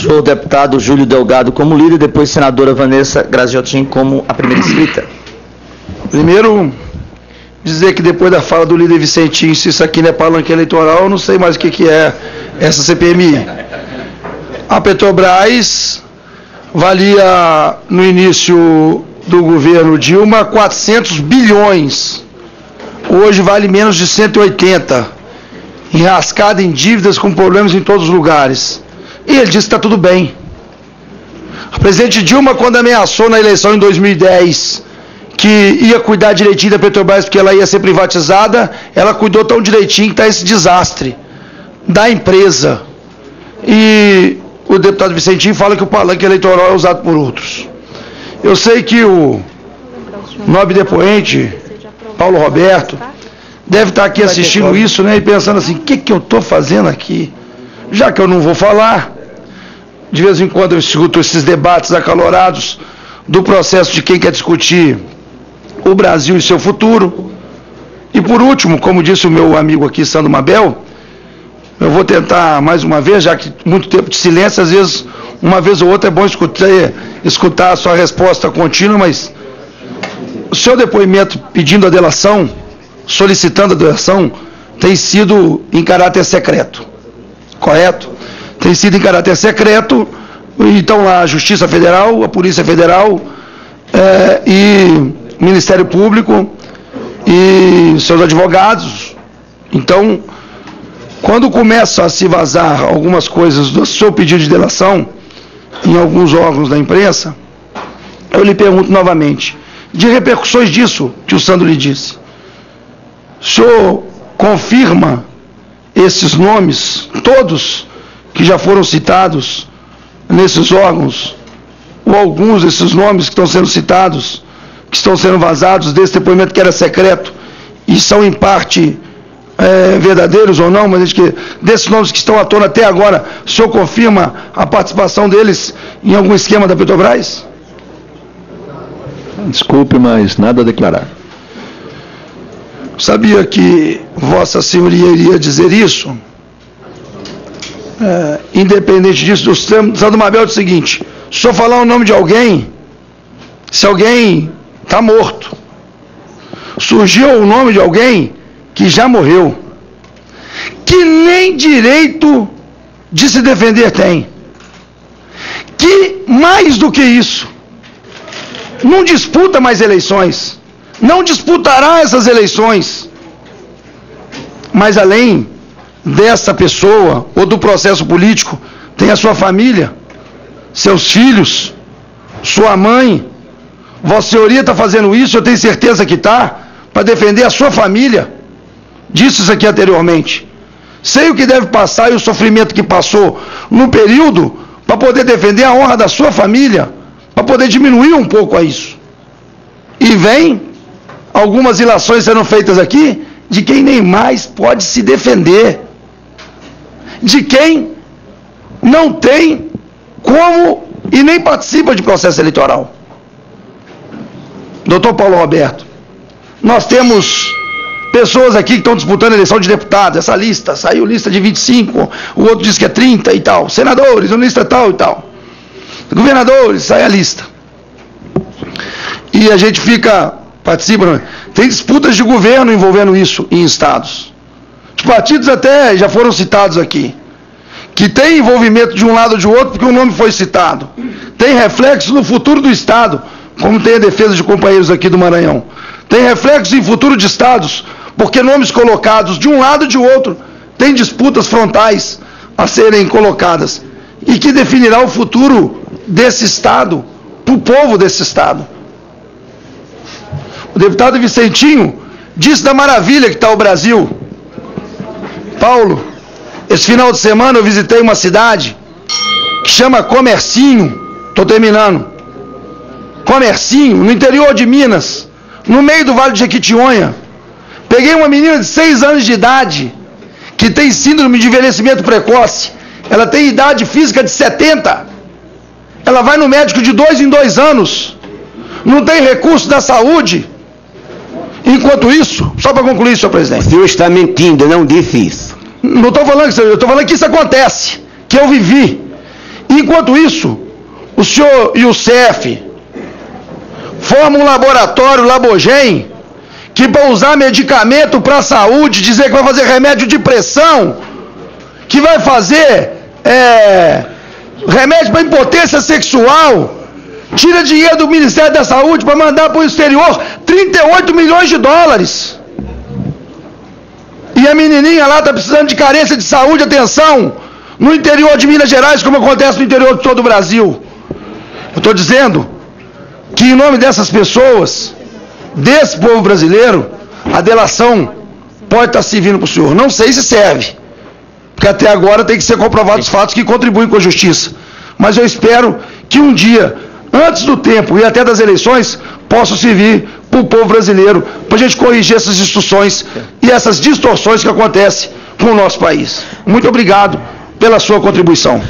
Senhor deputado Júlio Delgado como líder, depois senadora Vanessa Graziotin como a primeira inscrita. Primeiro, dizer que depois da fala do líder Vicentinho, se isso aqui não é palanque eleitoral, eu não sei mais o que é essa CPMI. A Petrobras valia, no início do governo Dilma, 400 bilhões. Hoje vale menos de 180. Enrascada em dívidas, com problemas em todos os lugares. E ele disse que está tudo bem. A presidente Dilma, quando ameaçou na eleição em 2010 que ia cuidar direitinho da Petrobras porque ela ia ser privatizada, ela cuidou tão direitinho que está esse desastre da empresa. E o deputado Vicentinho fala que o palanque eleitoral é usado por outros. Eu sei que o nobre depoente, Paulo Roberto, deve estar aqui assistindo isso, né, e pensando assim, o que eu estou fazendo aqui? Já que eu não vou falar, de vez em quando eu escuto esses debates acalorados do processo de quem quer discutir o Brasil e seu futuro. E por último, como disse o meu amigo aqui, Sandro Mabel, eu vou tentar mais uma vez, já que muito tempo de silêncio, às vezes, uma vez ou outra é bom escutar a sua resposta contínua, mas o seu depoimento pedindo a delação, solicitando a delação, tem sido em caráter secreto, correto? Tem sido em caráter secreto, então a Justiça Federal, a Polícia Federal e o Ministério Público e seus advogados. Então, quando começa a se vazar algumas coisas do seu pedido de delação em alguns órgãos da imprensa, eu lhe pergunto novamente, de repercussões disso que o Sandro lhe disse, o senhor confirma esses nomes, todos que já foram citados nesses órgãos, ou alguns desses nomes que estão sendo citados, que estão sendo vazados desse depoimento que era secreto, e são em parte verdadeiros ou não, mas que desses nomes que estão à tona até agora, o senhor confirma a participação deles em algum esquema da Petrobras? Desculpe, mas nada a declarar. Sabia que Vossa Senhoria iria dizer isso? Independente disso, o Sandro Mabel diz o seguinte: se eu falar o nome de alguém, se alguém está morto, surgiu o nome de alguém que já morreu, que nem direito de se defender tem, que mais do que isso, não disputa mais eleições, não disputará essas eleições, mas além dessa pessoa ou do processo político, tem a sua família, seus filhos, sua mãe. Vossa Senhoria está fazendo isso, eu tenho certeza que está, para defender a sua família. Disse isso aqui anteriormente. Sei o que deve passar e o sofrimento que passou no período para poder defender a honra da sua família, para poder diminuir um pouco a isso. E vem algumas ilações sendo feitas aqui de quem nem mais pode se defender, de quem não tem como e nem participa de processo eleitoral. Doutor Paulo Roberto, nós temos pessoas aqui que estão disputando a eleição de deputado, essa lista, saiu lista de 25, o outro diz que é 30 e tal, senadores, uma lista tal e tal, governadores, sai a lista. E a gente participa, tem disputas de governo envolvendo isso em estados. Os partidos até já foram citados aqui, que tem envolvimento de um lado ou de outro porque o nome foi citado. Tem reflexo no futuro do estado, como tem a defesa de companheiros aqui do Maranhão. Tem reflexo em futuro de estados, porque nomes colocados de um lado e de outro tem disputas frontais a serem colocadas e que definirá o futuro desse estado, para o povo desse estado. O deputado Vicentinho disse da maravilha que está o Brasil. Paulo, esse final de semana eu visitei uma cidade que chama Comercinho, estou terminando, Comercinho, no interior de Minas, no meio do Vale de Jequitinhonha. Peguei uma menina de 6 anos de idade, que tem síndrome de envelhecimento precoce, ela tem idade física de 70, ela vai no médico de 2 em 2 anos, não tem recurso da saúde. Enquanto isso, só para concluir, senhor presidente. O senhor está mentindo, eu não disse isso. Não estou falando isso, eu estou falando que isso acontece, que eu vivi. Enquanto isso, o senhor e o CEF formam um laboratório, Labogen, que para usar medicamento para a saúde, dizer que vai fazer remédio de pressão, que vai fazer remédio para impotência sexual, tira dinheiro do Ministério da Saúde para mandar para o exterior 38 milhões de dólares. E a menininha lá está precisando de carência de saúde, atenção, no interior de Minas Gerais, como acontece no interior de todo o Brasil. Eu estou dizendo que em nome dessas pessoas, desse povo brasileiro, a delação pode estar servindo para o senhor. Não sei se serve, porque até agora tem que ser comprovados os fatos que contribuem com a justiça. Mas eu espero que um dia, antes do tempo e até das eleições, possa servir para o povo brasileiro, para a gente corrigir essas distorções e essas distorções que acontecem com o nosso país. Muito obrigado pela sua contribuição.